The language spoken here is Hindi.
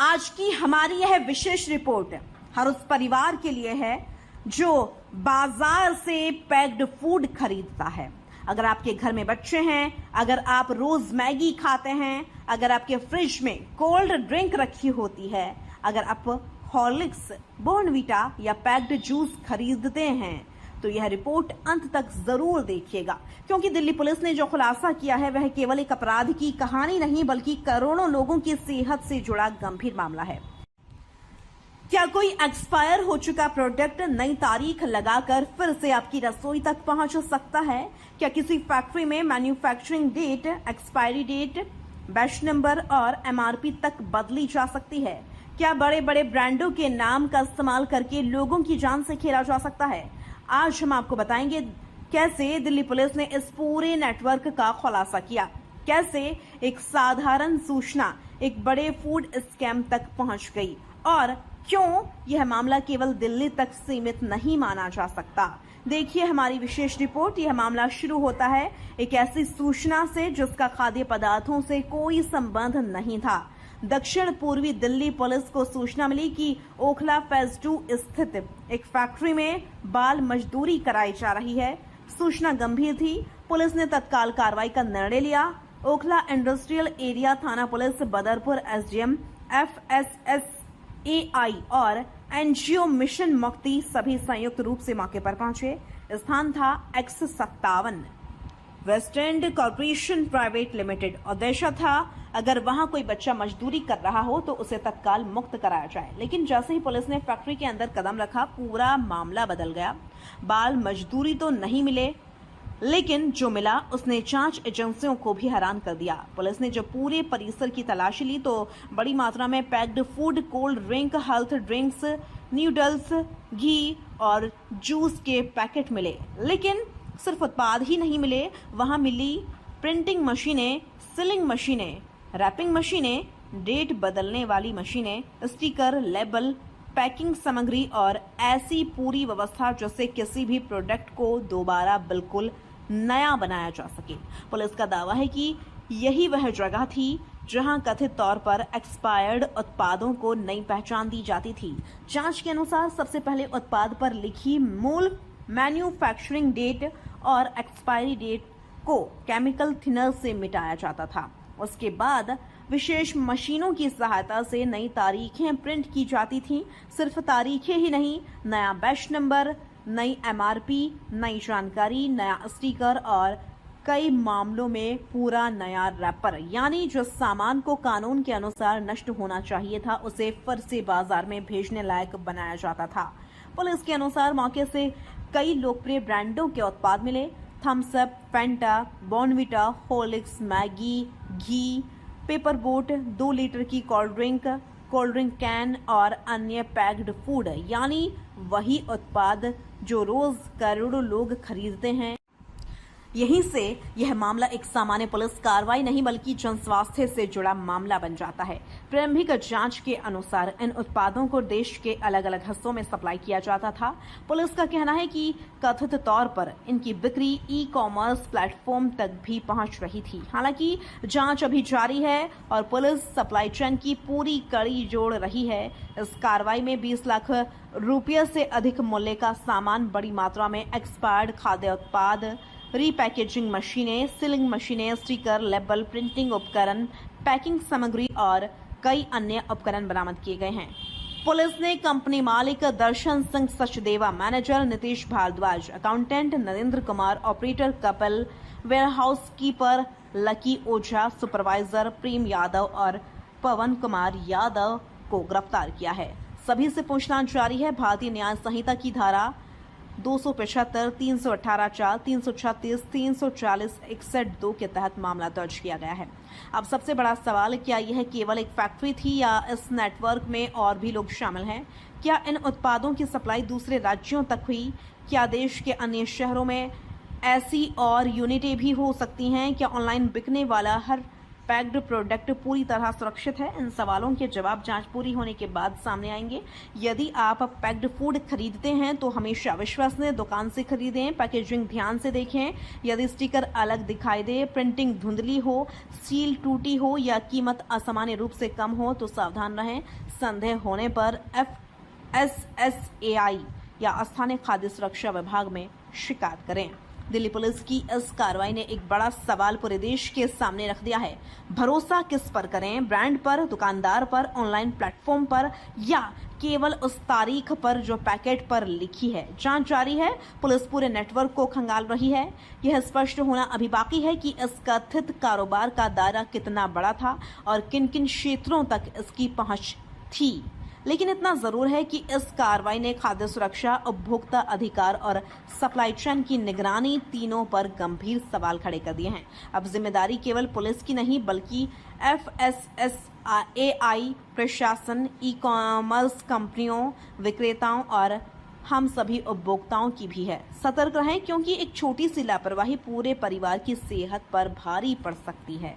आज की हमारी यह विशेष रिपोर्ट हर उस परिवार के लिए है जो बाजार से पैक्ड फूड खरीदता है। अगर आपके घर में बच्चे हैं, अगर आप रोज मैगी खाते हैं, अगर आपके फ्रिज में कोल्ड ड्रिंक रखी होती है, अगर आप हॉर्लिक्स, बॉर्नवीटा या पैक्ड जूस खरीदते हैं, तो यह रिपोर्ट अंत तक जरूर देखिएगा, क्योंकि दिल्ली पुलिस ने जो खुलासा किया है वह केवल एक अपराध की कहानी नहीं बल्कि करोड़ों लोगों की सेहत से जुड़ा गंभीर मामला है। क्या कोई एक्सपायर हो चुका प्रोडक्ट नई तारीख लगाकर फिर से आपकी रसोई तक पहुंच सकता है? क्या किसी फैक्ट्री में manufacturing date, expiry date, batch number और एमआरपी तक बदली जा सकती है? क्या बड़े बड़े ब्रांडों के नाम का इस्तेमाल करके लोगों की जान से खेला जा सकता है? आज हम आपको बताएंगे कैसे दिल्ली पुलिस ने इस पूरे नेटवर्क का खुलासा किया, कैसे एक साधारण सूचना एक बड़े फूड स्कैम तक पहुंच गई और क्यों यह मामला केवल दिल्ली तक सीमित नहीं माना जा सकता। देखिए हमारी विशेष रिपोर्ट। यह मामला शुरू होता है एक ऐसी सूचना से जिसका खाद्य पदार्थों से कोई संबंध नहीं था। दक्षिण पूर्वी दिल्ली पुलिस को सूचना मिली कि ओखला फेज 2 स्थित एक फैक्ट्री में बाल मजदूरी कराई जा रही है। सूचना गंभीर थी। पुलिस ने तत्काल कार्रवाई का निर्णय लिया। ओखला इंडस्ट्रियल एरिया थाना पुलिस, बदरपुर एसडीएम, एफएसएसएआई और एनजीओ मिशन मुक्ति सभी संयुक्त रूप से मौके पर पहुंचे। स्थान था X57 West End Corporation Private Limited. उद्देश्य था अगर वहां कोई बच्चा मजदूरी कर रहा हो तो उसे तत्काल मुक्त कराया जाए। लेकिन जैसे ही पुलिस ने फैक्ट्री के अंदर कदम रखा, पूरा मामला बदल गया। बाल मजदूरी तो नहीं मिले, लेकिन जो मिला उसने जांच एजेंसियों को भी हैरान कर दिया। पुलिस ने जब पूरे परिसर की तलाशी ली तो बड़ी मात्रा में packed food, cold drink, health drinks, noodles, घी और जूस के पैकेट मिले। लेकिन सिर्फ उत्पाद ही नहीं मिले, वहां मिली प्रिंटिंग मशीनें, सीलिंग मशीनें, रैपिंग मशीनें, डेट बदलने वाली मशीनें, स्टिकर, लेबल, पैकिंग सामग्री और ऐसी पूरी व्यवस्था जिससे किसी भी प्रोडक्ट को दोबारा बिल्कुल नया बनाया जा सके। पुलिस का दावा है कि यही वह जगह थी जहां कथित तौर पर एक्सपायर्ड उत्पादों को नई पहचान दी जाती थी। जांच के अनुसार सबसे पहले उत्पाद पर लिखी मूल मैन्युफैक्चरिंग डेट और एक्सपायरी डेट को केमिकल थिनर से मिटाया जाता था। उसके बाद विशेष मशीनों की सहायता से नई तारीखें प्रिंट की जाती थीं। सिर्फ तारीखें ही नहीं, नया बैच नंबर, नई एमआरपी, नई जानकारी, नया स्टिकर और कई मामलों में पूरा नया रैपर, यानी जो सामान को कानून के अनुसार नष्ट होना चाहिए था उसे फिर से बाजार में भेजने लायक बनाया जाता था। पुलिस के अनुसार मौके से कई लोकप्रिय ब्रांडों के उत्पाद मिले। Thums Up, Fanta, Bournvita, Horlicks, Maggi, घी, पेपर बोट, 2 लीटर की कोल्ड ड्रिंक कैन और अन्य पैक्ड फूड, यानी वही उत्पाद जो रोज करोड़ों लोग खरीदते हैं। यहीं से यह मामला एक सामान्य पुलिस कार्रवाई नहीं बल्कि जन स्वास्थ्य से जुड़ा मामला बन जाता है। प्रारंभिक जांच के अनुसार इन उत्पादों को देश के अलग अलग हिस्सों में सप्लाई किया जाता था। पुलिस का कहना है कि कथित तौर पर इनकी बिक्री ई-कॉमर्स प्लेटफॉर्म तक भी पहुंच रही थी। हालांकि जांच अभी जारी है और पुलिस सप्लाई चेन की पूरी कड़ी जोड़ रही है। इस कार्रवाई में 20 लाख रुपये से अधिक मूल्य का सामान, बड़ी मात्रा में एक्सपायर्ड खाद्य उत्पाद, रीपैकेजिंग मशीनें, सीलिंग मशीनें, स्टिकर, लेबल, प्रिंटिंग उपकरण, पैकिंग सामग्री और कई अन्य उपकरण बरामद किए गए हैं। पुलिस ने कंपनी मालिक Darshan Singh Sachdeva, manager Nitish Bhardwaj, accountant Narendra Kumar, operator Kapil, warehouse keeper Lucky Ojha, supervisor Prem Yadav और पवन कुमार यादव को गिरफ्तार किया है। सभी से पूछताछ जारी है। भारतीय न्याय संहिता की धारा 275, 318 4, 336, 340, 61(2) के तहत मामला दर्ज किया गया है। अब सबसे बड़ा सवाल, क्या यह केवल एक फैक्ट्री थी या इस नेटवर्क में और भी लोग शामिल हैं? क्या इन उत्पादों की सप्लाई दूसरे राज्यों तक हुई? क्या देश के अन्य शहरों में ऐसी और यूनिटें भी हो सकती हैं? क्या ऑनलाइन बिकने वाला हर पैक्ड प्रोडक्ट पूरी तरह सुरक्षित है? इन सवालों के जवाब जांच पूरी होने के बाद सामने आएंगे। यदि आप पैक्ड फूड खरीदते हैं तो हमेशा विश्वसनीय दुकान से खरीदें। पैकेजिंग ध्यान से देखें। यदि स्टिकर अलग दिखाई दे, प्रिंटिंग धुंधली हो, सील टूटी हो या कीमत असामान्य रूप से कम हो तो सावधान रहें। संदेह होने पर FSSAI या स्थानीय खाद्य सुरक्षा विभाग में शिकायत करें। दिल्ली पुलिस की इस कार्रवाई ने एक बड़ा सवाल पूरे देश के सामने रख दिया है। भरोसा किस पर करें? ब्रांड पर, दुकानदार पर, ऑनलाइन प्लेटफॉर्म पर या केवल उस तारीख पर जो पैकेट पर लिखी है? जांच जारी है। पुलिस पूरे नेटवर्क को खंगाल रही है। यह स्पष्ट होना अभी बाकी है कि इस कथित कारोबार का दायरा कितना बड़ा था और किन किन क्षेत्रों तक इसकी पहुंच थी। लेकिन इतना जरूर है कि इस कार्रवाई ने खाद्य सुरक्षा, उपभोक्ता अधिकार और सप्लाई चेन की निगरानी तीनों पर गंभीर सवाल खड़े कर दिए हैं। अब जिम्मेदारी केवल पुलिस की नहीं बल्कि FSSAI, प्रशासन, ई-कॉमर्स कंपनियों, विक्रेताओं और हम सभी उपभोक्ताओं की भी है। सतर्क रहें क्योंकि एक छोटी सी लापरवाही पूरे परिवार की सेहत पर भारी पड़ सकती है।